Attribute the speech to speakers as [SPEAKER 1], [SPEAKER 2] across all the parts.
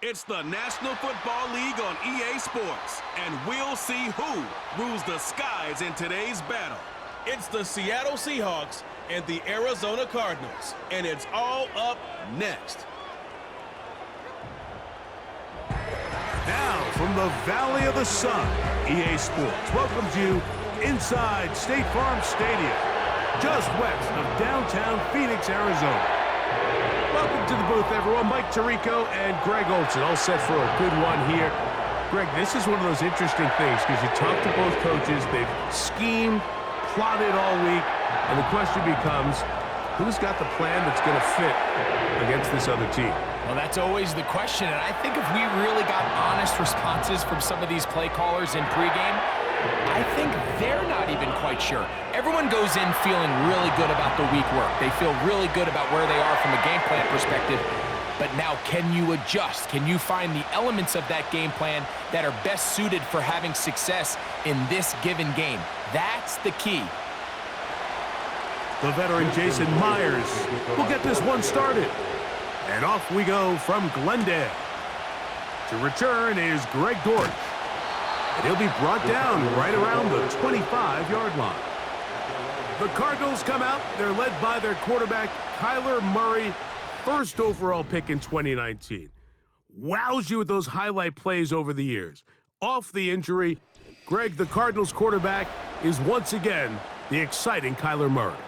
[SPEAKER 1] It's the National Football League on EA Sports, and we'll see who rules the skies in today's battle. It's the Seattle Seahawks and the Arizona Cardinals, and it's all up next.
[SPEAKER 2] Now, from the Valley of the Sun, EA Sports welcomes you inside State Farm Stadium, just west of downtown Phoenix, Arizona. Welcome to the booth, everyone. Mike Tirico and Greg Olson, all set for a good one here. Greg, this is one of those interesting things because you talk to both coaches. They've schemed, plotted all week, and the question becomes, who's got the plan that's going to fit against this other team?
[SPEAKER 3] Well, that's always the question, and I think if we really got honest responses from some of these play callers in pregame, I think they're not even quite sure. Everyone goes in feeling really good about the week work. They feel really good about where they are from a game plan perspective. But now, can you adjust? Can you find the elements of that game plan that are best suited for having success in this given game? That's the key.
[SPEAKER 2] The veteran Jason Myers will get this one started. And off we go from Glendale. To return is Greg Dortch. And he'll be brought down right around the 25-yard line. The Cardinals come out. They're led by their quarterback, Kyler Murray, first overall pick in 2019. Wows you with those highlight plays over the years. Off the injury, Greg, the Cardinals quarterback, is once again the exciting Kyler Murray.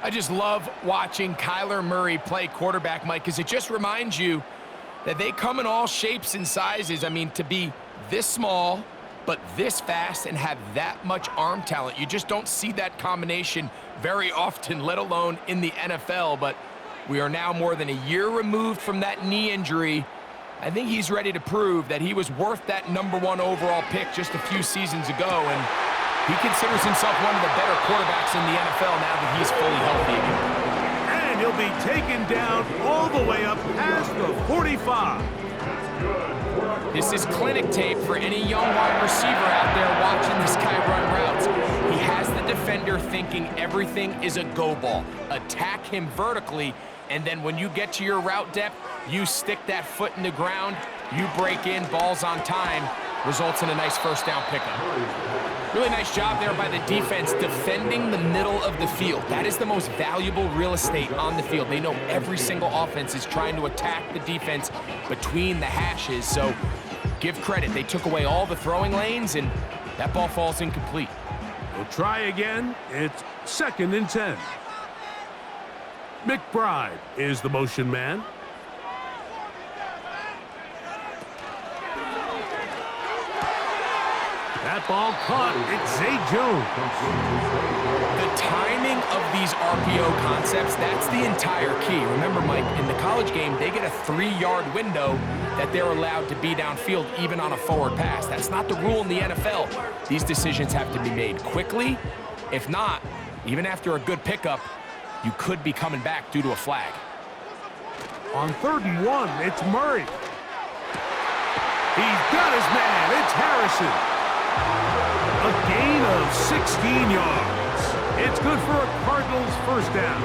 [SPEAKER 3] I just love watching Kyler Murray play quarterback, Mike, because it just reminds you that they come in all shapes and sizes. I mean, to be this small but this fast and have that much arm talent, you just don't see that combination very often, let alone in the NFL. But we are now more than a year removed from that knee injury. I think he's ready to prove that he was worth that #1 overall pick just a few seasons ago, and he considers himself one of the better quarterbacks in the NFL now that he's fully healthy again.
[SPEAKER 2] And he'll be taken down all the way up past the 45.
[SPEAKER 3] This is clinic tape for any young wide receiver out there watching this guy run routes. He has the defender thinking everything is a go ball. Attack him vertically, and then when you get to your route depth, you stick that foot in the ground, you break in, balls on time, results in a nice first down pickup. Really nice job there by the defense defending the middle of the field. That is the most valuable real estate on the field. They know every single offense is trying to attack the defense between the hashes, so give credit. They took away all the throwing lanes, and that ball falls incomplete.
[SPEAKER 2] We'll try again. It's 2nd and 10. McBride is the motion man. That ball caught. It's Zay Jones.
[SPEAKER 3] The timing of these RPO concepts, that's the entire key. Remember, Mike, in the college game, they get a 3-yard window that they're allowed to be downfield even on a forward pass. That's not the rule in the NFL. These decisions have to be made quickly. If not, even after a good pickup, you could be coming back due to a flag.
[SPEAKER 2] On 3rd and 1, it's Murray. He's got his man. It's Harrison. A gain of 16 yards. It's good for a Cardinals first down.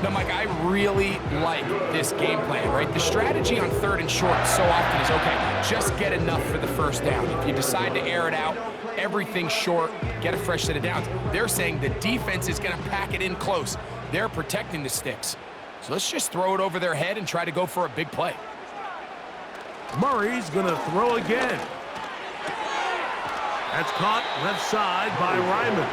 [SPEAKER 3] Now, Mike, I really like this game plan, right? The strategy on 3rd and short so often is, okay, just get enough for the first down. If you decide to air it out, everything's short, get a fresh set of downs. They're saying the defense is going to pack it in close. They're protecting the sticks. So let's just throw it over their head and try to go for a big play.
[SPEAKER 2] Murray's going to throw again. That's caught left side by Ryman.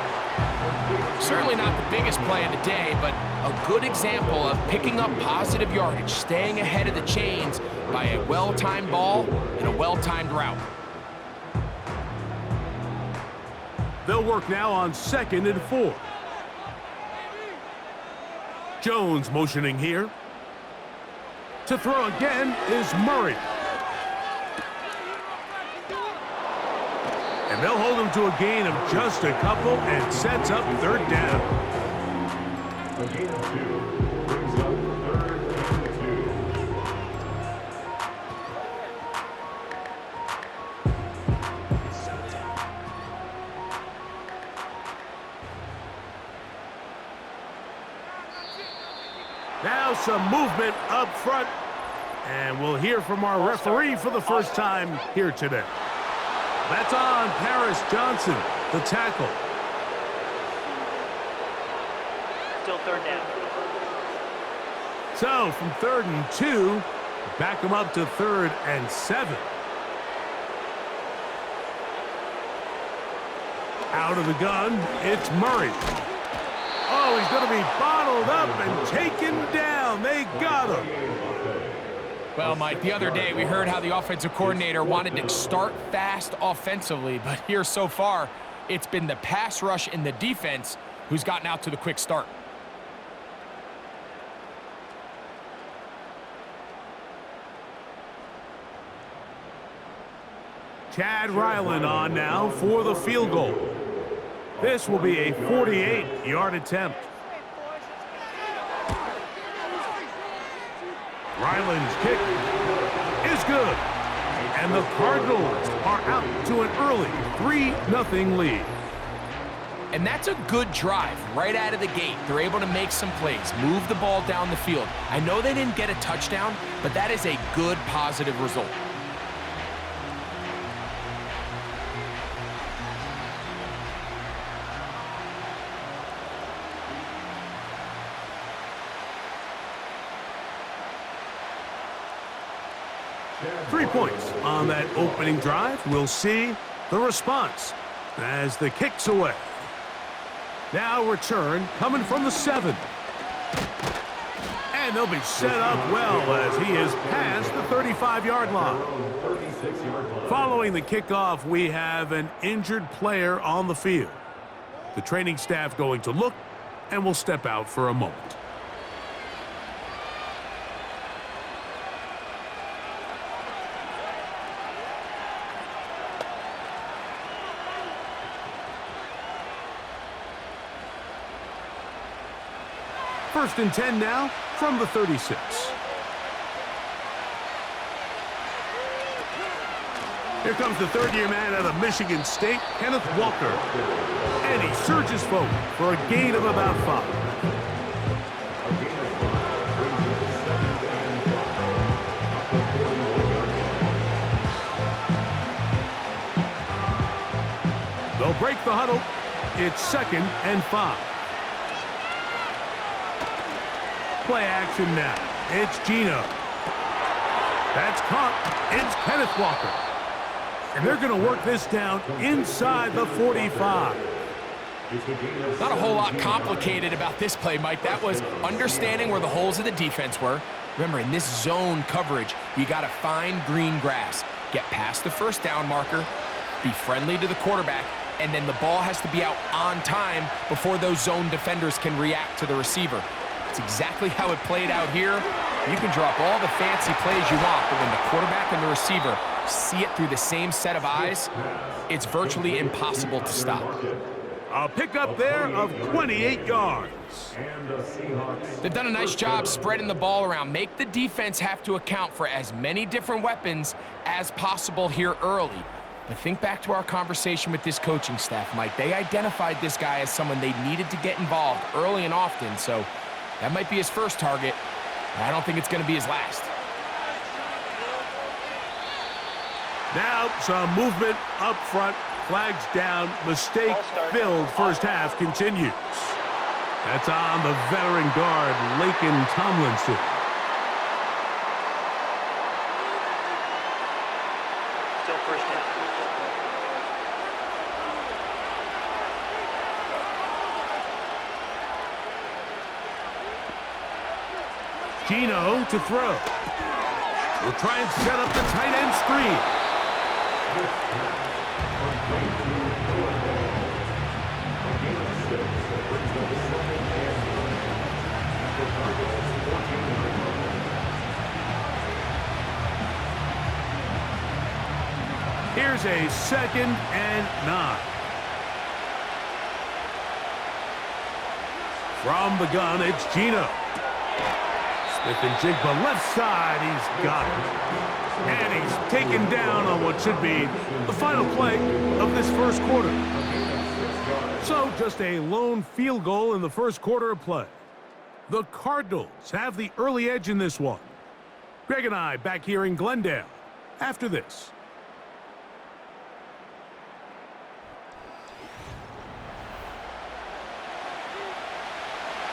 [SPEAKER 3] Certainly not the biggest play of the day, but a good example of picking up positive yardage, staying ahead of the chains by a well-timed ball and a well-timed route.
[SPEAKER 2] They'll work now on 2nd and 4. Jones motioning here. To throw again is Murray. And they'll hold him to a gain of just a couple and sets up 3rd down. A gain of 2 brings up 3rd and 2. Now some movement up front. And we'll hear from our referee for the first time here today. That's on Paris Johnson, the tackle.
[SPEAKER 4] Still third down.
[SPEAKER 2] So from 3rd and 2, back them up to 3rd and 7. Out of the gun, it's Murray. Oh, he's going to be bottled up and taken down. They got him.
[SPEAKER 3] Well, Mike, the other day we heard how the offensive coordinator wanted to start fast offensively, but here so far, it's been the pass rush and the defense who's gotten out to the quick start.
[SPEAKER 2] Chad Ryland on now for the field goal. This will be a 48-yard attempt. Ryland's kick is good. And the Cardinals are out to an early 3-0 lead.
[SPEAKER 3] And that's a good drive right out of the gate. They're able to make some plays, move the ball down the field. I know they didn't get a touchdown, but that is a good, positive result.
[SPEAKER 2] Three points on that opening drive. We'll see the response as the kick's away. Now return coming from the 7. And they'll be set up well as he is past the 35-yard line. Following the kickoff, we have an injured player on the field. The training staff going to look and will step out for a moment. First and 10 now from the 36. Here comes the third-year man out of Michigan State, Kenneth Walker. And he surges forward for a gain of about 5. They'll break the huddle. It's 2nd and 5. Play action now. It's Gino. That's caught. It's Kenneth Walker. And they're going to work this down inside the 45.
[SPEAKER 3] Not a whole lot complicated about this play, Mike. That was understanding where the holes of the defense were. Remember, in this zone coverage, you got to find green grass. Get past the first down marker, be friendly to the quarterback, and then the ball has to be out on time before those zone defenders can react to the receiver. It's exactly how it played out here. You can drop all the fancy plays you want, but when the quarterback and the receiver see it through the same set of eyes, it's virtually impossible to stop.
[SPEAKER 2] A pickup there of 28 yards.
[SPEAKER 3] They've done a nice job spreading the ball around. Make the defense have to account for as many different weapons as possible here early. But think back to our conversation with this coaching staff, Mike. They identified this guy as someone they needed to get involved early and often, so that might be his first target, but I don't think it's going to be his last.
[SPEAKER 2] Now some movement up front, flags down, mistake-filled first half continues. That's on the veteran guard, Laken Tomlinson.
[SPEAKER 4] Still first down.
[SPEAKER 2] Gino to throw. We'll try and set up the tight end screen. Here's a 2nd and 9. From the gun, it's Gino. Smith and Jigba left side, he's got it. And he's taken down on what should be the final play of this first quarter. So just a lone field goal in the first quarter of play. The Cardinals have the early edge in this one. Greg and I back here in Glendale after this.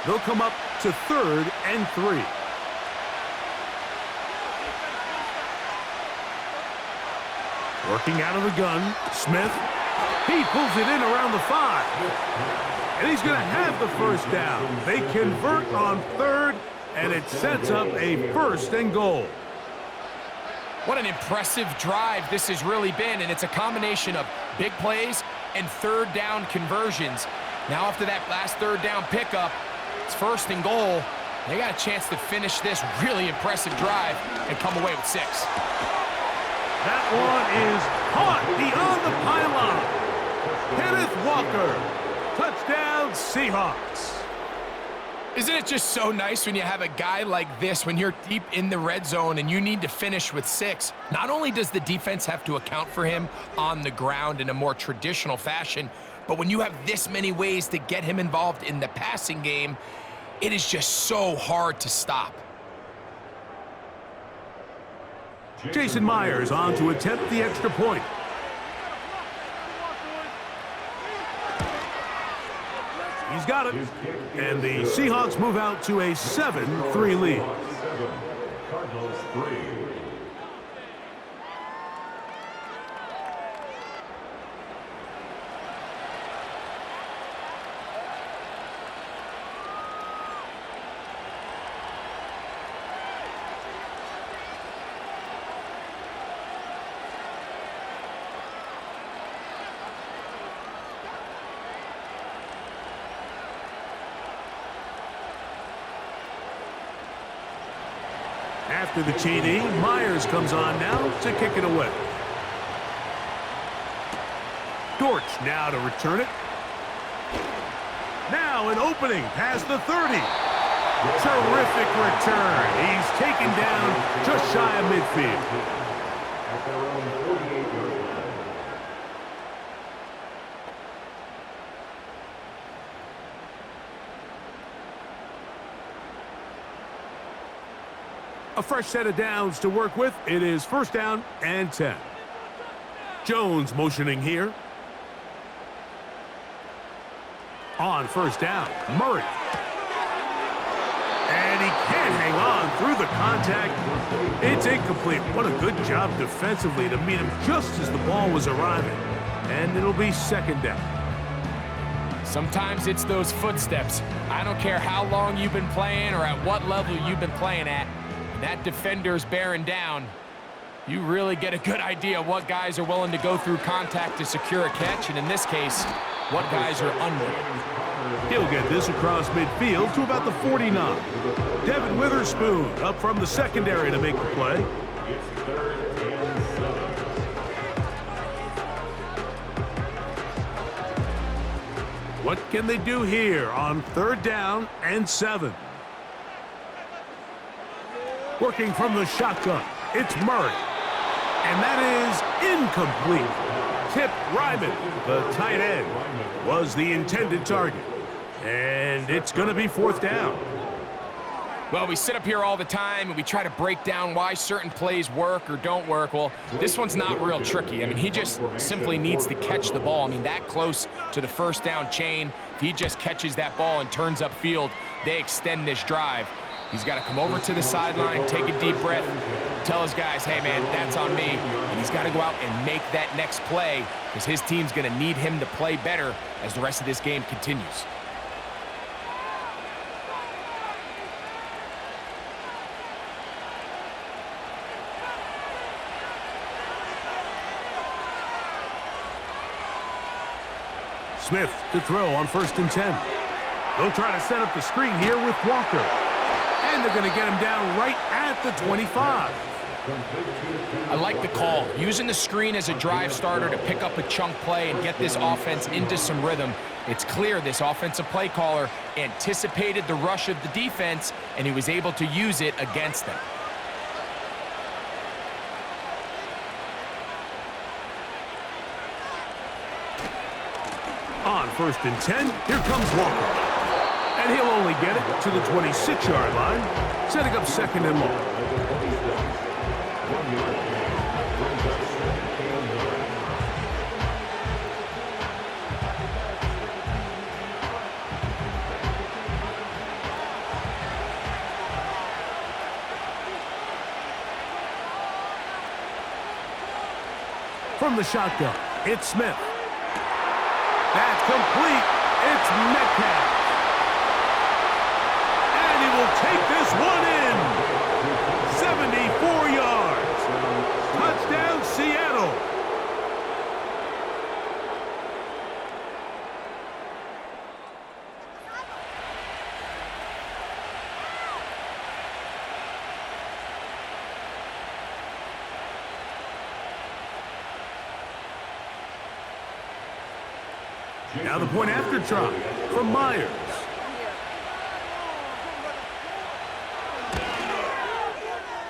[SPEAKER 2] They'll come up to 3rd and 3. Working out of the gun, Smith. He pulls it in around the 5. And he's going to have the first down. They convert on 3rd, and it sets up a 1st and goal.
[SPEAKER 3] What an impressive drive this has really been, and it's a combination of big plays and 3rd down conversions. Now after that last 3rd down pickup, it's 1st and goal. They got a chance to finish this really impressive drive and come away with 6.
[SPEAKER 2] That one is caught beyond the pylon. Kenneth Walker, touchdown Seahawks.
[SPEAKER 3] Isn't it just so nice when you have a guy like this, when you're deep in the red zone and you need to finish with 6? Not only does the defense have to account for him on the ground in a more traditional fashion, but when you have this many ways to get him involved in the passing game, it is just so hard to stop.
[SPEAKER 2] Jason Myers on to attempt the extra point. He's got it. And the Seahawks move out to a 7-3 lead.
[SPEAKER 5] Cardinals 3.
[SPEAKER 2] After the TD, Myers comes on now to kick it away. Dortch now to return it. Now an opening past the 30. Terrific return. He's taken down just shy of midfield.
[SPEAKER 5] At their own 48-yard line.
[SPEAKER 2] A fresh set of downs to work with. It is 1st down and 10. Jones motioning here. On 1st down, Murray. And he can't hang on through the contact. It's incomplete. What a good job defensively to meet him just as the ball was arriving. And it'll be 2nd down.
[SPEAKER 3] Sometimes it's those footsteps. I don't care how long you've been playing or at what level you've been playing at. That defender's bearing down. You really get a good idea of what guys are willing to go through contact to secure a catch, and in this case, what guys are unwilling.
[SPEAKER 2] He'll get this across midfield to about the 49. Devin Witherspoon up from the secondary to make the play.
[SPEAKER 5] It's 3rd and 7.
[SPEAKER 2] What can they do here on 3rd down and 7? Working from the shotgun, it's Murray. And that is incomplete. Tip Ryman, the tight end, was the intended target. And it's going to be 4th down.
[SPEAKER 3] Well, we sit up here all the time and we try to break down why certain plays work or don't work. Well, this one's not real tricky. I mean, he just simply needs to catch the ball. I mean, that close to the 1st down chain, if he just catches that ball and turns upfield, they extend this drive. He's got to come over to the sideline, take a deep breath, tell his guys, hey, man, that's on me. And he's got to go out and make that next play because his team's going to need him to play better as the rest of this game continues.
[SPEAKER 2] Smith to throw on 1st and 10. They'll try to set up the screen here with Walker. And they're going to get him down right at the 25.
[SPEAKER 3] I like the call. Using the screen as a drive starter to pick up a chunk play and get this offense into some rhythm. It's clear this offensive play caller anticipated the rush of the defense, and he was able to use it against them.
[SPEAKER 2] On 1st and 10, here comes Walker. And he'll only get it to the 26-yard line, setting up 2nd and long. From the shotgun, it's Smith. That's complete. It's Metcalf. And he will take this one in. 74 yards. Touchdown, Seattle. Now the point after try from Myers.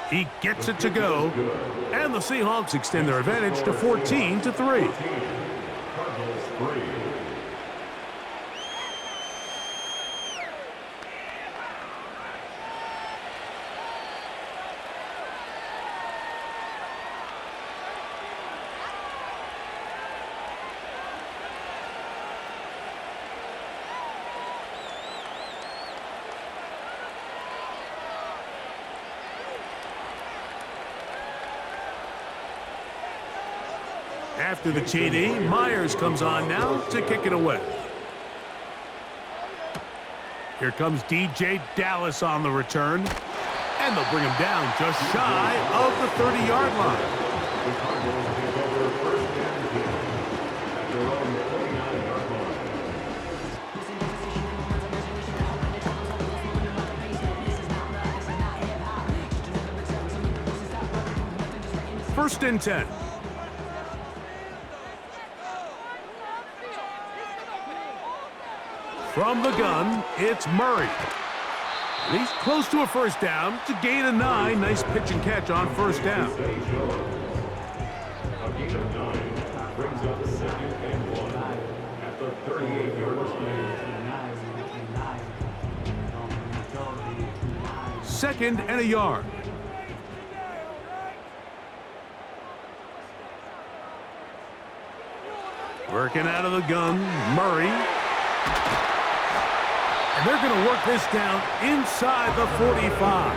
[SPEAKER 2] He gets it to go, and the Seahawks extend their advantage to 14-3. After the TD, Myers comes on now to kick it away. Here comes DJ Dallas on the return, and they'll bring him down just shy of the 30-yard line. First and 10. From the gun, it's Murray. He's close to a first down to gain a 9. Nice pitch and catch on first down.
[SPEAKER 5] A gain of 9 brings up 2nd and 1 at the 38-yard line.
[SPEAKER 2] Second and a yard. Working out of the gun, Murray. And they're going to work this down inside the 45.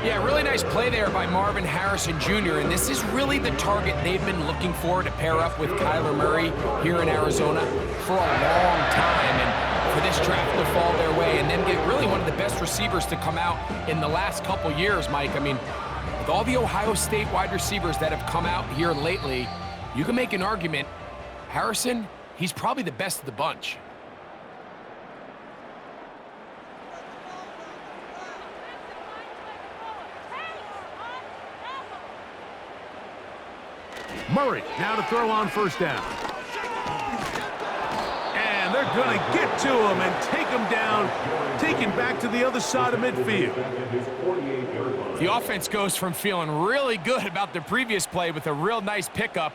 [SPEAKER 3] Yeah, really nice play there by Marvin Harrison Jr., and this is really the target they've been looking for to pair up with Kyler Murray here in Arizona for a long time, and for this draft to fall their way and then get really one of the best receivers to come out in the last couple years, Mike. I mean, with all the Ohio State wide receivers that have come out here lately, you can make an argument, Harrison, he's probably the best of the bunch.
[SPEAKER 2] Murray now to throw on first down. And they're going to get to him and take him down, taken back to the other side of midfield.
[SPEAKER 3] The offense goes from feeling really good about the previous play with a real nice pickup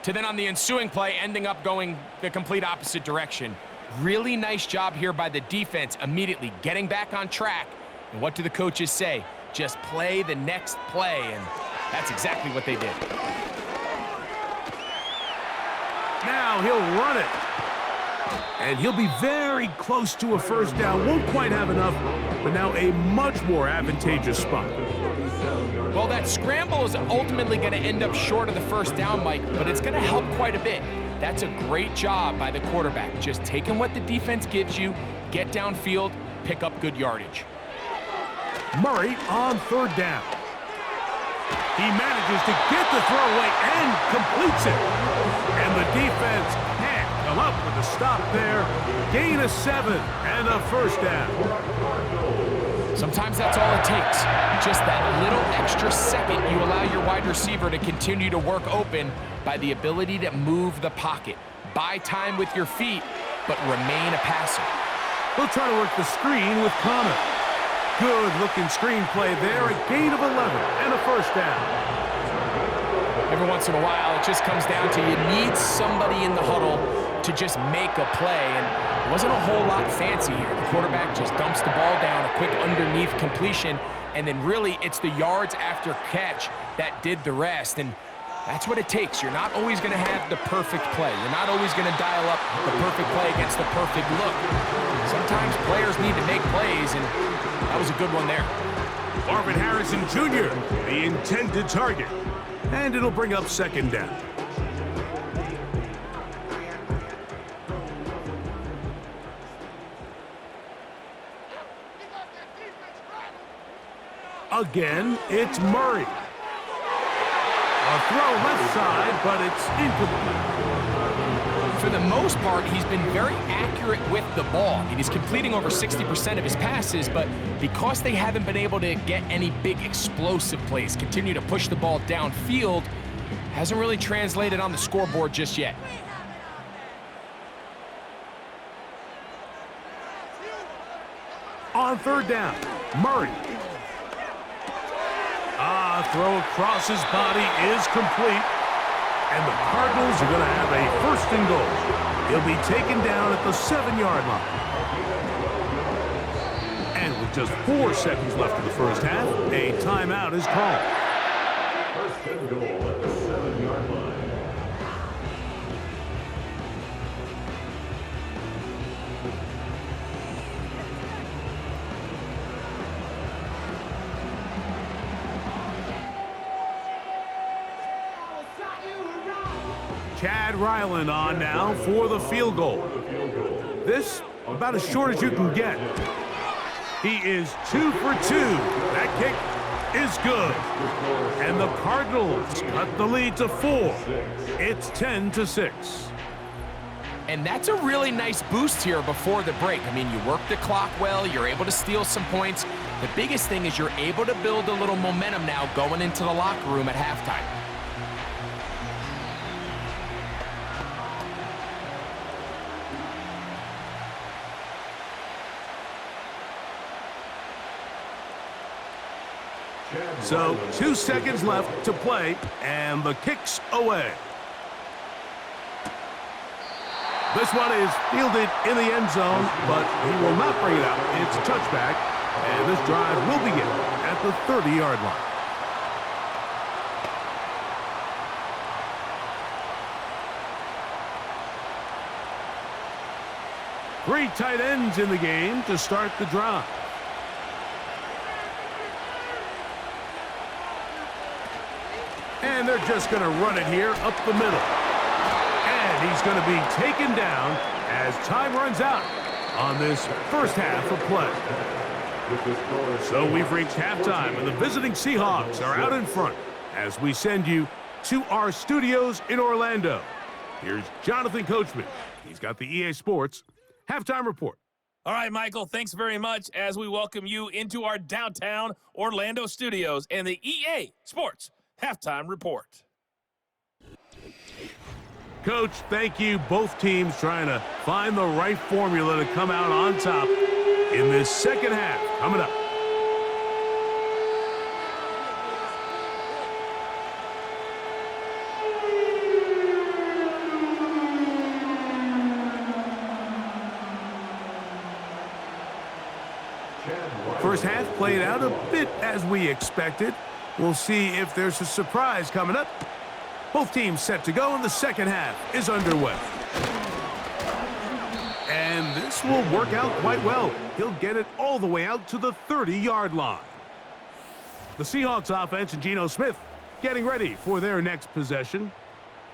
[SPEAKER 3] to then on the ensuing play ending up going the complete opposite direction. Really nice job here by the defense, immediately getting back on track. And what do the coaches say? Just play the next play, and that's exactly what they did.
[SPEAKER 2] Now he'll run it. And he'll be very close to a first down. Won't quite have enough, but now a much more advantageous spot.
[SPEAKER 3] Well, that scramble is ultimately going to end up short of the first down, Mike, but it's going to help quite a bit. That's a great job by the quarterback. Just taking what the defense gives you, get downfield, pick up good yardage.
[SPEAKER 2] Murray on third down. He manages to get the throw away and completes it. And the defense can't come up with a stop there. Gain of 7 and a first down.
[SPEAKER 3] Sometimes that's all it takes. Just that little extra second you allow your wide receiver to continue to work open by the ability to move the pocket. Buy time with your feet, but remain a passer.
[SPEAKER 2] They'll try to work the screen with Connor. Good-looking screen play there, a gain of 11 and a first down.
[SPEAKER 3] Every once in a while, it just comes down to you need somebody in the huddle to just make a play, and it wasn't a whole lot fancy here. The quarterback just dumps the ball down, a quick underneath completion, and then really it's the yards after catch that did the rest, and that's what it takes. You're not always going to have the perfect play. You're not always going to dial up the perfect play against the perfect look. Sometimes players need to make plays, and that was a good one there.
[SPEAKER 2] Marvin Harrison Jr., the intended target. And it'll bring up second down. Again, it's Murray. A throw left side, but it's incomplete.
[SPEAKER 3] For the most part, he's been very accurate with the ball. I mean, he's completing over 60% of his passes, but because they haven't been able to get any big explosive plays, continue to push the ball downfield, hasn't really translated on the scoreboard just yet.
[SPEAKER 2] On third down, Murray. Throw across his body is complete. And the Cardinals are going to have a first and goal. He'll be taken down at the 7-yard line. And with just 4 seconds left in the first half, a timeout is called.
[SPEAKER 5] First and goal at the 7-yard line.
[SPEAKER 2] Chad Ryland on now for the field goal. This about as short as you can get. He is 2 for 2. That kick is good. And the Cardinals cut the lead to 4. It's 10-6.
[SPEAKER 3] And that's a really nice boost here before the break. I mean, you work the clock well, you're able to steal some points. The biggest thing is you're able to build a little momentum now going into the locker room at halftime.
[SPEAKER 2] So 2 seconds left to play, and the kick's away. This one is fielded in the end zone, but he will not bring it out. It's a touchback, and this drive will begin at the 30-yard line. Three tight ends in the game to start the drive. And they're just going to run it here up the middle. And he's going to be taken down as time runs out on this first half of play. So we've reached halftime, and the visiting Seahawks are out in front as we send you to our studios in Orlando. Here's Jonathan Coachman. He's got the EA Sports Halftime Report.
[SPEAKER 6] All right, Michael, thanks very much as we welcome you into our downtown Orlando studios and the EA Sports Halftime Report.
[SPEAKER 2] Coach, thank you. Both teams trying to find the right formula to come out on top in this second half. Coming up. First half played out a bit as we expected. We'll see if there's a surprise coming up. Both teams set to go, and the second half is underway. And this will work out quite well. He'll get it all the way out to the 30-yard line. The Seahawks offense and Geno Smith getting ready for their next possession.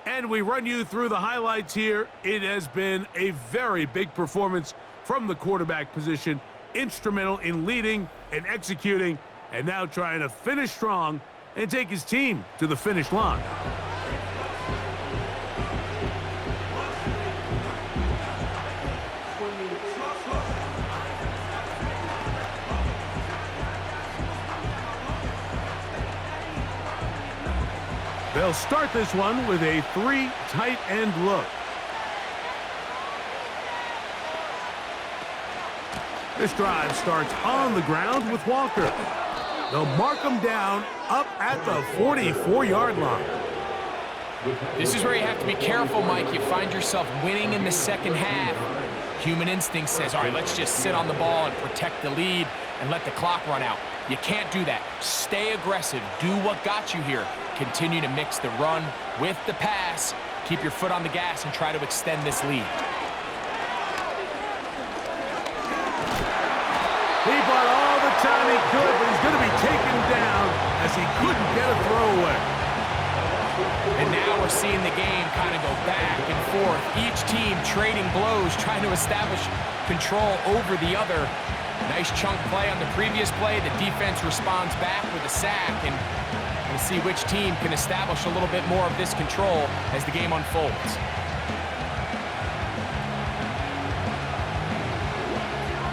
[SPEAKER 2] And we run you through the highlights here. It has been a very big performance from the quarterback position. Instrumental in leading and executing, and now trying to finish strong and take his team to the finish line. They'll start this one with a 3 tight end look. This drive starts on the ground with Walker. They'll mark him down up at the 44-yard line.
[SPEAKER 3] This is where you have to be careful, Mike. You find yourself winning in the second half. Human instinct says, all right, let's just sit on the ball and protect the lead and let the clock run out. You can't do that. Stay aggressive. Do what got you here. Continue to mix the run with the pass. Keep your foot on the gas and try to extend this lead.
[SPEAKER 2] He bought all the time he could, but he's going to be taken down as he couldn't get a throw away.
[SPEAKER 3] And now we're seeing the game kind of go back and forth. Each team trading blows, trying to establish control over the other. Nice chunk play on the previous play. The defense responds back with a sack, and we'll see which team can establish a little bit more of this control as the game unfolds.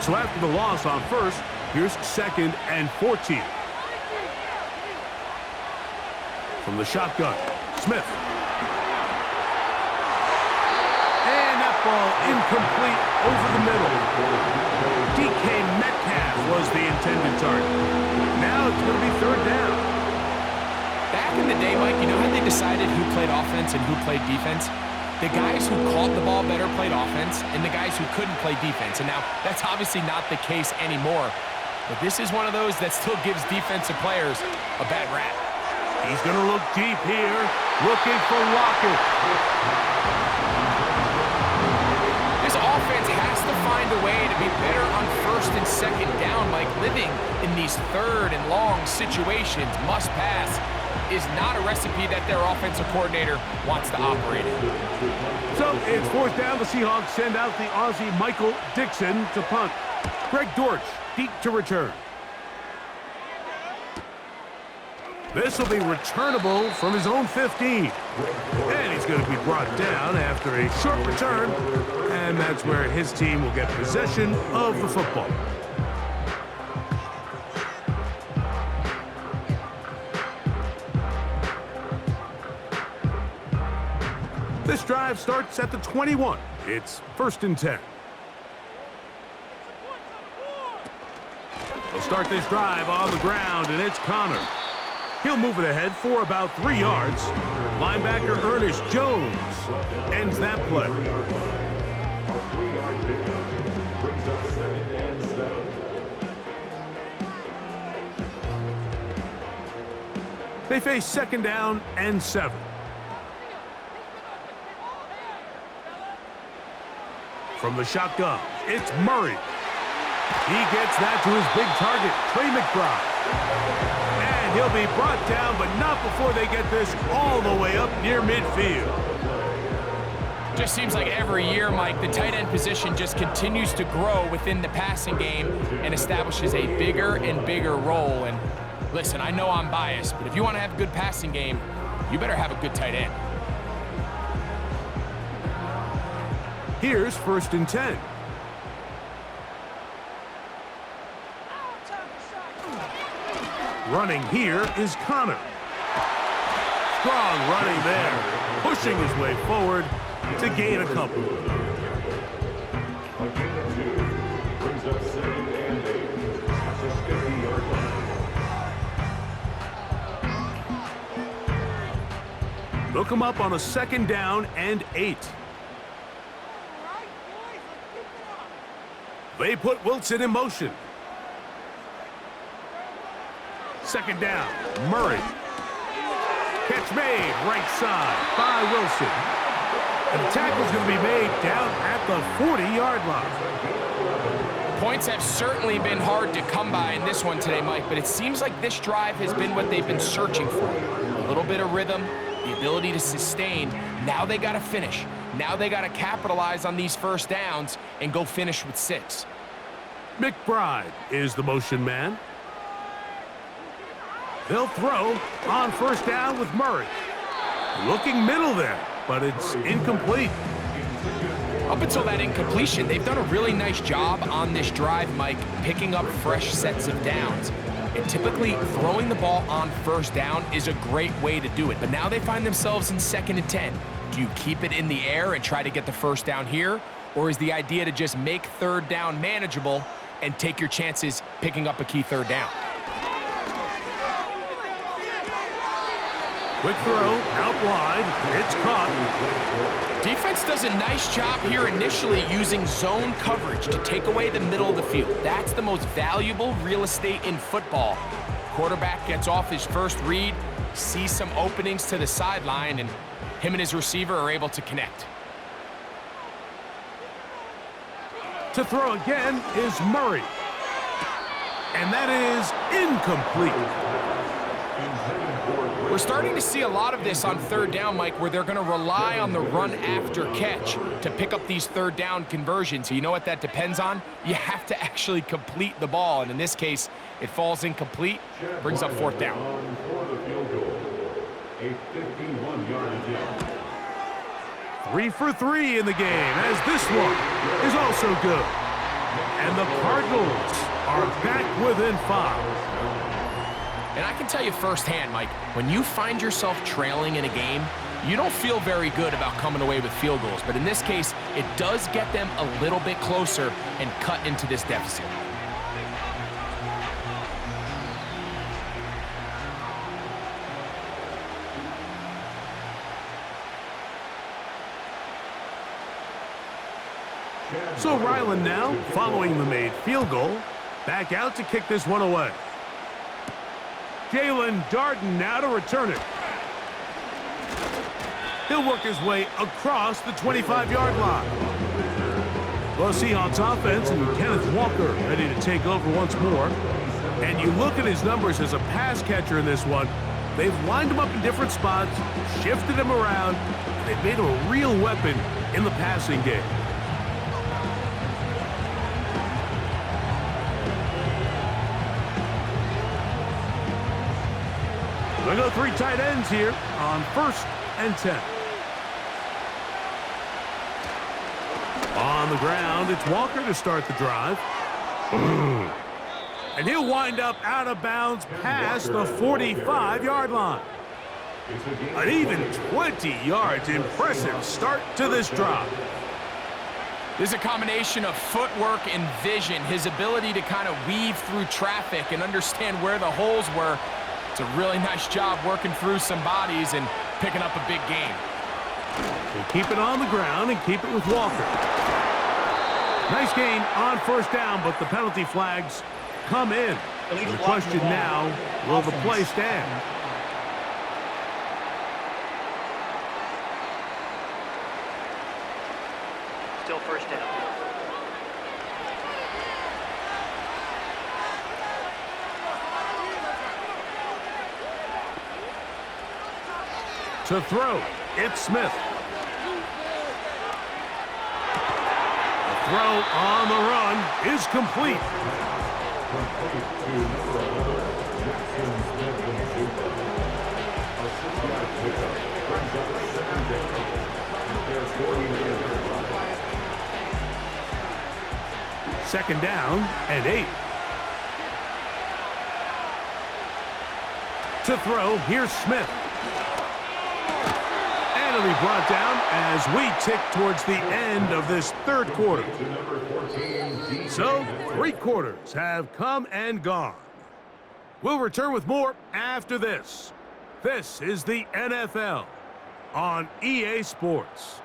[SPEAKER 2] So after the loss on first, here's 2nd and 14. From the shotgun, Smith. And that ball incomplete over the middle. DK Metcalf was the intended target. Now it's going to be 3rd down.
[SPEAKER 3] Back in the day, Mike, you know how they decided who played offense and who played defense? The guys who caught the ball better played offense, and the guys who couldn't play defense. And now, that's obviously not the case anymore. But this is one of those that still gives defensive players a bad rap.
[SPEAKER 2] He's going to look deep here, looking for Lockett.
[SPEAKER 3] This offense has to find a way to be better on 1st and 2nd down, Mike. Living in these 3rd and long situations, must pass, is not a recipe that their offensive coordinator wants to operate in.
[SPEAKER 2] So it's 4th down. The Seahawks send out the Aussie Michael Dixon to punt. Greg Dortch deep to return. This will be returnable from his own 15. And he's going to be brought down after a short return. And that's where his team will get possession of the football. This drive starts at the 21. It's 1st and 10. They'll start this drive on the ground, and it's Connor. He'll move it ahead for about 3 yards. Linebacker Ernest Jones ends that play. They face 2nd down and 7. From the shotgun, it's Murray. He gets that to his big target, Trey McBride. And he'll be brought down, but not before they get this all the way up near midfield.
[SPEAKER 3] Just seems like every year, Mike, the tight end position just continues to grow within the passing game and establishes a bigger and bigger role. And listen, I know I'm biased, but if you want to have a good passing game, you better have a good tight end.
[SPEAKER 2] Here's 1st and 10. Running here is Connor. Strong running there, pushing his way forward to gain a couple.
[SPEAKER 5] Brings up 2nd and 8 at the 50-yard line.
[SPEAKER 2] They'll come up on a 2nd down and 8. They put Wilson in motion. 2nd down, Murray. Catch made, right side by Wilson. And the tackle's going to be made down at the 40-yard line.
[SPEAKER 3] Points have certainly been hard to come by in this one today, Mike, but it seems like this drive has been what they've been searching for. A little bit of rhythm, the ability to sustain. Now they got to finish. Now they got to capitalize on these 1st downs and go finish with 6.
[SPEAKER 2] McBride is the motion man. They'll throw on 1st down with Murray. Looking middle there, but it's incomplete.
[SPEAKER 3] Up until that incompletion, they've done a really nice job on this drive, Mike, picking up fresh sets of downs. And typically, throwing the ball on 1st down is a great way to do it. But now they find themselves in 2nd and 10. Do you keep it in the air and try to get the 1st down here? Or is the idea to just make 3rd down manageable and take your chances picking up a key 3rd down?
[SPEAKER 2] Quick throw, out wide, it's caught.
[SPEAKER 3] Defense does a nice job here initially using zone coverage to take away the middle of the field. That's the most valuable real estate in football. Quarterback gets off his first read, sees some openings to the sideline, and him and his receiver are able to connect.
[SPEAKER 2] To throw again is Murray. And that is incomplete.
[SPEAKER 3] We're starting to see a lot of this on third down, Mike, where they're going to rely on the run after catch to pick up these third down conversions. You know what that depends on? You have to actually complete the ball, and in this case, it falls incomplete, brings up fourth down.
[SPEAKER 5] A 51-yard attempt.
[SPEAKER 2] 3 for 3 in the game, as this one is also good. And the Cardinals are back within 5.
[SPEAKER 3] And I can tell you firsthand, Mike, when you find yourself trailing in a game, you don't feel very good about coming away with field goals. But in this case, it does get them a little bit closer and cut into this deficit.
[SPEAKER 2] So Ryland now, following the made field goal, back out to kick this one away. Jalen Darden now to return it. He'll work his way across the 25-yard line. Well, Seahawks offense and Kenneth Walker ready to take over once more. And you look at his numbers as a pass catcher in this one. They've lined him up in different spots, shifted him around, and they've made him a real weapon in the passing game. They go 3 tight ends here on 1st and 10. On the ground, it's Walker to start the drive. And he'll wind up out of bounds past the 45-yard line. An even 20 yards. Impressive start to this drive.
[SPEAKER 3] There's a combination of footwork and vision, his ability to kind of weave through traffic and understand where the holes were. It's a really nice job working through some bodies and picking up a big gain.
[SPEAKER 2] They keep it on the ground and keep it with Walker. Nice gain on 1st down, but the penalty flags come in. The question now, will the play stand?
[SPEAKER 4] Still first down.
[SPEAKER 2] To throw, it's Smith. The throw on the run is complete. Second down and 8. To throw, here's Smith. It'll be brought down as we tick towards the end of this 3rd quarter. So, 3 quarters have come and gone. We'll return with more after this. This is the NFL on EA Sports.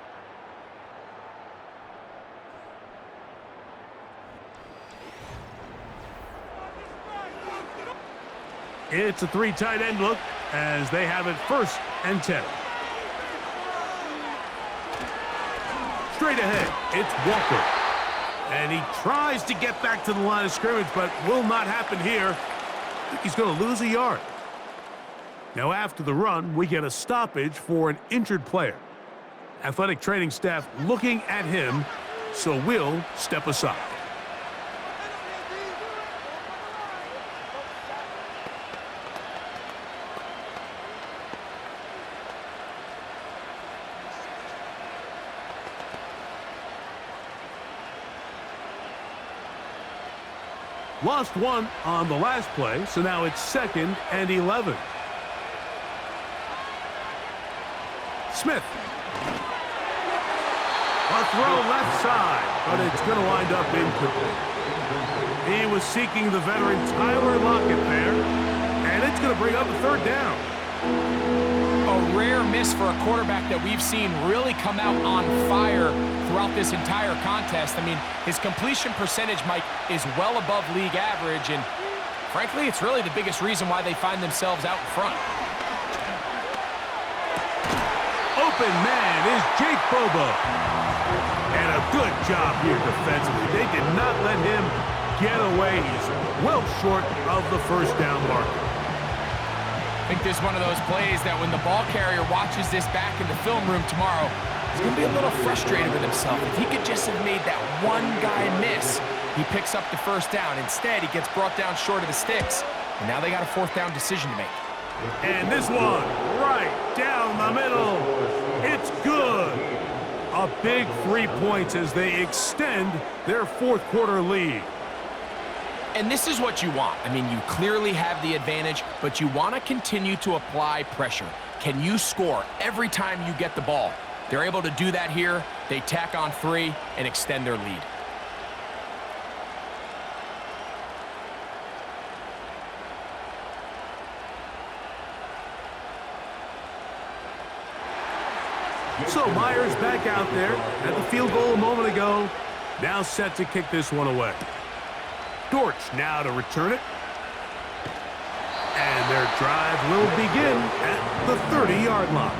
[SPEAKER 2] It's a 3 tight end look as they have it 1st and 10. Straight ahead, it's Walker. And he tries to get back to the line of scrimmage, but will not happen here. I think he's going to lose a yard. Now, after the run, we get a stoppage for an injured player. Athletic training staff looking at him, so we'll step aside. Lost 1 on the last play, so now it's 2nd and 11. Smith. A throw left side, but it's going to wind up incomplete. He was seeking the veteran Tyler Lockett there, and it's going to bring up a 3rd down.
[SPEAKER 3] A rare miss for a quarterback that we've seen really come out on fire throughout this entire contest. I mean, his completion percentage, Mike, is well above league average, and frankly, it's really the biggest reason why they find themselves out in front.
[SPEAKER 2] Open man is Jake Bobo. And a good job here defensively. They did not let him get away. He's well short of the 1st down marker.
[SPEAKER 3] I think this is one of those plays that when the ball carrier watches this back in the film room tomorrow, he's going to be a little frustrated with himself. If he could just have made that one guy miss, he picks up the first down. Instead, he gets brought down short of the sticks, and now they got a fourth down decision to make.
[SPEAKER 2] And this one, right down the middle. It's good. A big 3 points as they extend their fourth quarter lead.
[SPEAKER 3] And this is what you want. I mean, you clearly have the advantage, but you want to continue to apply pressure. Can you score every time you get the ball? They're able to do that here. They tack on 3 and extend their lead.
[SPEAKER 2] So Myers back out there at the field goal a moment ago. Now set to kick this one away. Dortch now to return it. And their drive will begin at the 30-yard line.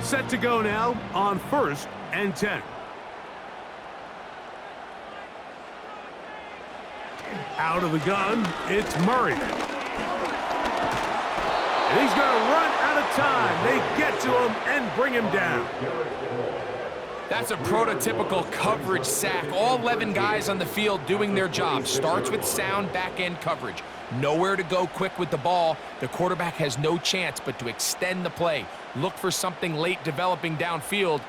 [SPEAKER 2] Set to go now on 1st and 10. Out of the gun, it's Murray. And he's going to run out of time. They get to him and bring him down.
[SPEAKER 3] That's a prototypical coverage sack. All 11 guys on the field doing their job. Starts with sound back-end coverage. Nowhere to go quick with the ball. The quarterback has no chance but to extend the play. Look for something late developing downfield.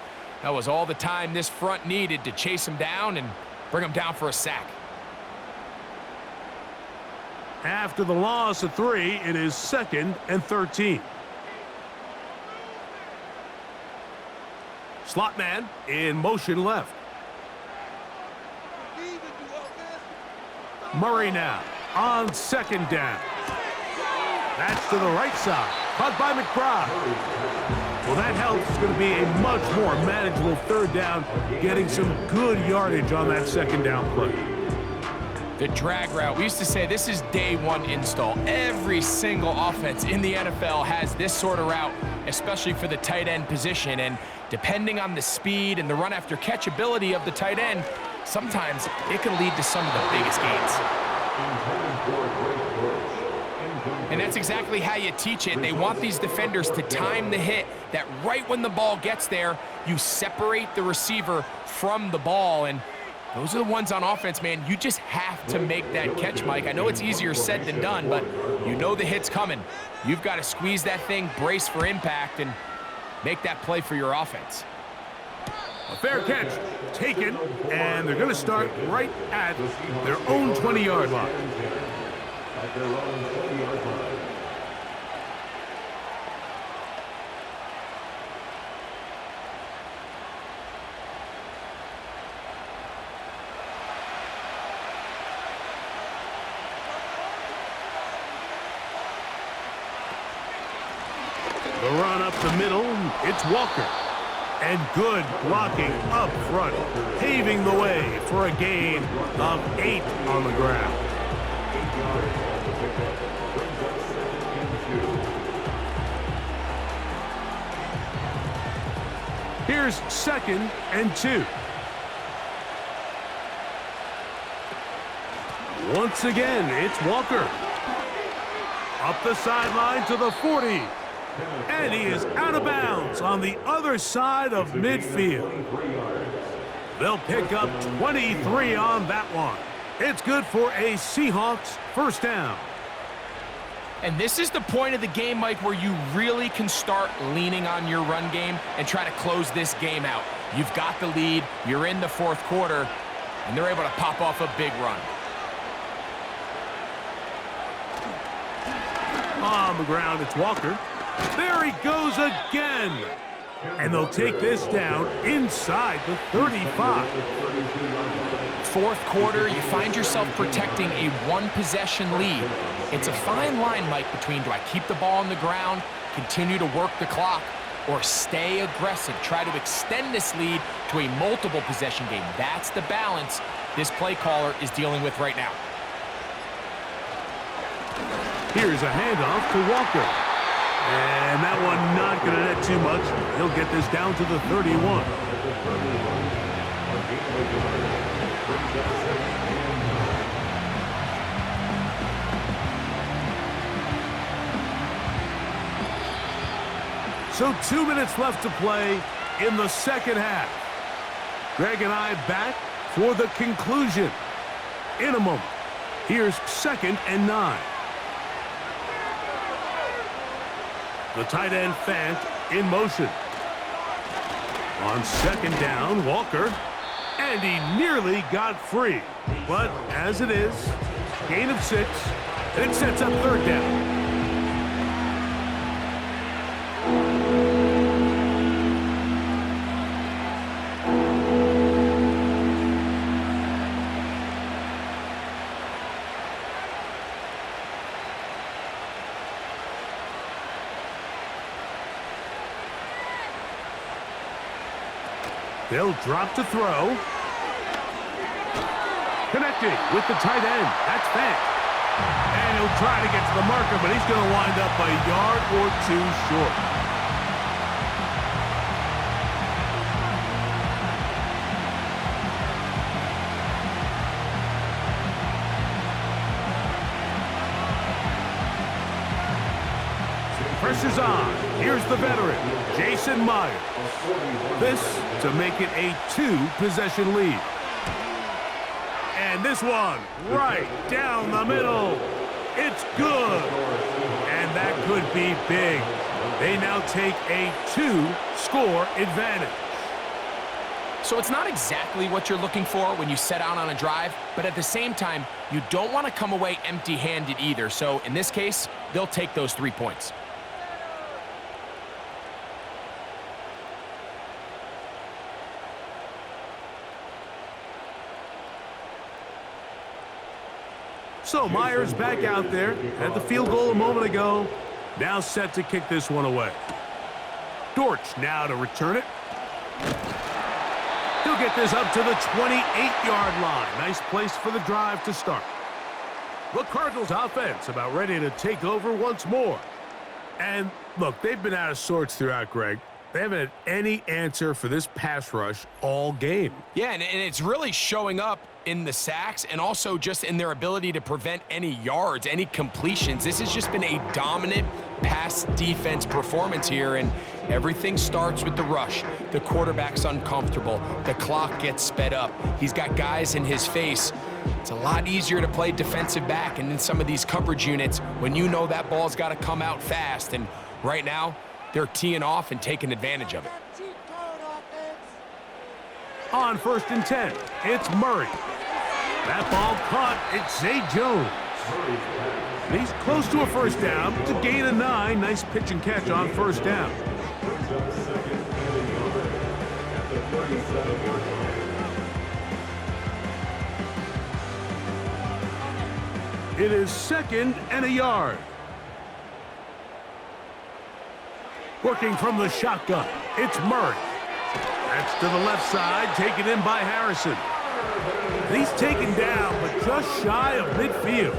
[SPEAKER 3] That was all the time this front needed to chase him down and bring him down for a sack.
[SPEAKER 2] After the loss of 3, it is 2nd and 13. Slot man in motion left. Murray now on 2nd down. That's to the right side. Caught by McBride. Well, that helps. It's going to be a much more manageable 3rd down, getting some good yardage on that 2nd down play.
[SPEAKER 3] The drag route. We used to say this is day 1 install. Every single offense in the NFL has this sort of route, especially for the tight end position. And depending on the speed and the run after catch ability of the tight end, sometimes it can lead to some of the biggest gains. And that's exactly how you teach it. They want these defenders to time the hit, that right when the ball gets there, you separate the receiver from the ball. And those are the ones on offense, man. You just have to make that catch, Mike. I know it's easier said than done, but you know the hit's coming. You've got to squeeze that thing, brace for impact, and make that play for your offense.
[SPEAKER 2] A fair catch taken, and they're going to start right at their own 20-yard line. The run up the middle, it's Walker. And good blocking up front, paving the way for a gain of 8 on the ground. Here's 2nd and 2. Once again, it's Walker. Up the sideline to the 40. And he is out of bounds on the other side of midfield. They'll pick up 23 on that one. It's good for a Seahawks 1st down.
[SPEAKER 3] And this is the point of the game, Mike, where you really can start leaning on your run game and try to close this game out. You've got the lead, you're in the 4th quarter, and they're able to pop off a big run.
[SPEAKER 2] On the ground, it's Walker. There he goes again. And they'll take this down inside the 35.
[SPEAKER 3] 4th quarter, you find yourself protecting a 1-possession lead. It's a fine line, Mike, between do I keep the ball on the ground, continue to work the clock, or stay aggressive, try to extend this lead to a multiple possession game. That's the balance this play caller is dealing with right now.
[SPEAKER 2] Here's a handoff to Walker. And that looking at it too much. He'll get this down to the 31. So 2 minutes left to play in the second half. Greg and I back for the conclusion in a moment. Here's 2nd and 9. The tight end Fant in motion. On 2nd down, Walker. And he nearly got free. But as it is, gain of 6. And it sets up 3rd down. They'll drop to throw. Connecting with the tight end. That's Fant. And he'll try to get to the marker, but he's going to wind up a yard or 2 short. Pressure's on. Here's the veteran, Jason Myers. This to make it a 2-possession lead. And this one right down the middle. It's good. And that could be big. They now take a 2-score advantage.
[SPEAKER 3] So it's not exactly what you're looking for when you set out on a drive, but at the same time, you don't want to come away empty-handed either. So in this case, they'll take those 3 points.
[SPEAKER 2] So Myers back out there at the field goal a moment ago. Now set to kick this one away. Dortch now to return it. He'll get this up to the 28-yard line. Nice place for the drive to start. The Cardinals offense about ready to take over once more. And look, they've been out of sorts throughout, Greg. They haven't had any answer for this pass rush all game.
[SPEAKER 3] Yeah, and it's really showing up in the sacks and also just in their ability to prevent any yards, any completions. This has just been a dominant pass defense performance here, and everything starts with the rush. The quarterback's uncomfortable. The clock gets sped up. He's got guys in his face. It's a lot easier to play defensive back and in some of these coverage units when you know that ball's got to come out fast. And right now, they're teeing off and taking advantage of it.
[SPEAKER 2] On 1st and 10, it's Murray. That ball caught. It's Zay Jones. And he's close to a 1st down. It's a gain of 9. Nice pitch and catch on 1st down. It is 2nd and a yard. Working from the shotgun, it's Murray. That's to the left side, taken in by Harrison. He's taken down, but just shy of midfield.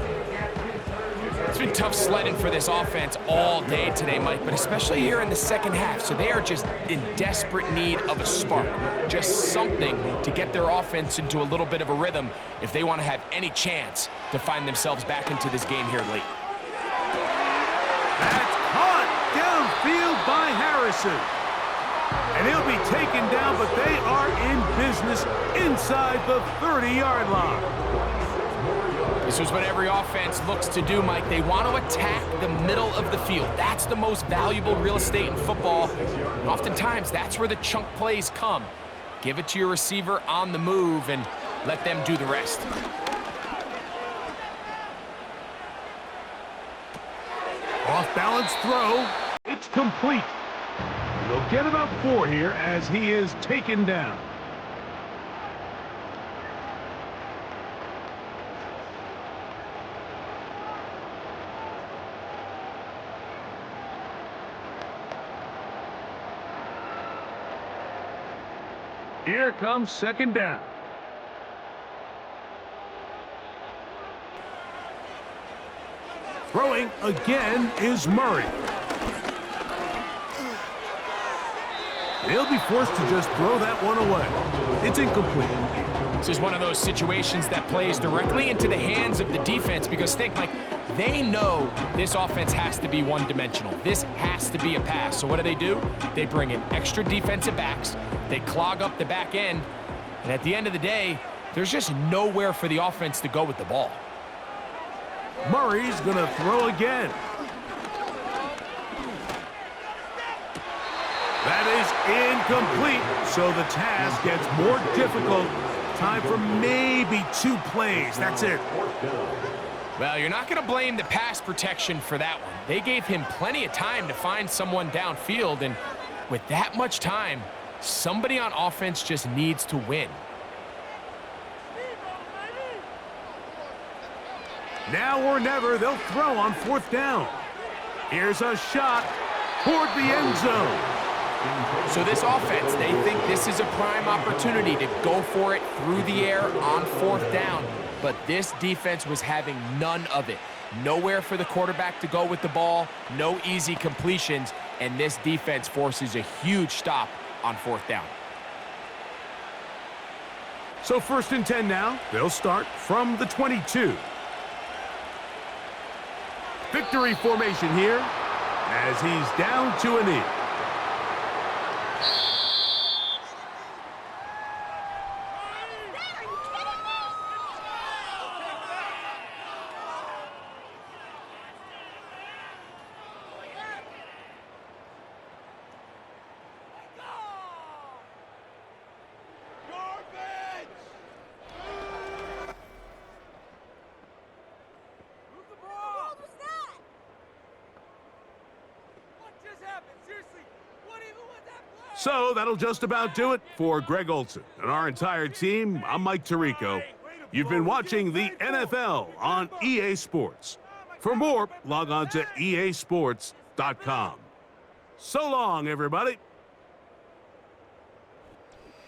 [SPEAKER 3] It's been tough sledding for this offense all day today, Mike, but especially here in the second half. So they are just in desperate need of a spark, just something to get their offense into a little bit of a rhythm if they want to have any chance to find themselves back into this game here late.
[SPEAKER 2] That's caught downfield by Harrison. And he'll be taken down, but they are in business inside the 30-yard line.
[SPEAKER 3] This is what every offense looks to do, Mike. They want to attack the middle of the field. That's the most valuable real estate in football. And oftentimes, that's where the chunk plays come. Give it to your receiver on the move and let them do the rest.
[SPEAKER 2] Off-balance throw. It's complete. They'll get about 4 here as he is taken down. Here comes 2nd down. Throwing again is Murray. He'll be forced to just throw that one away. It's incomplete.
[SPEAKER 3] This is one of those situations that plays directly into the hands of the defense because think, like, they know this offense has to be one-dimensional. This has to be a pass. So what do? They bring in extra defensive backs. They clog up the back end. And at the end of the day, there's just nowhere for the offense to go with the ball.
[SPEAKER 2] Murray's going to throw again. That is incomplete, so the task gets more difficult. Time for maybe 2 plays. That's it.
[SPEAKER 3] Well, you're not going to blame the pass protection for that one. They gave him plenty of time to find someone downfield, and with that much time, somebody on offense just needs to win.
[SPEAKER 2] Now or never, they'll throw on 4th down. Here's a shot toward the end zone.
[SPEAKER 3] So this offense, they think this is a prime opportunity to go for it through the air on 4th down. But this defense was having none of it. Nowhere for the quarterback to go with the ball, no easy completions, and this defense forces a huge stop on 4th down.
[SPEAKER 2] So 1st and 10 now. They'll start from the 22. Victory formation here as he's down to a knee. So that'll just about do it for Greg Olson and our entire team. I'm Mike Tirico. You've been watching the NFL on EA Sports. For more, log on to easports.com. So long, everybody.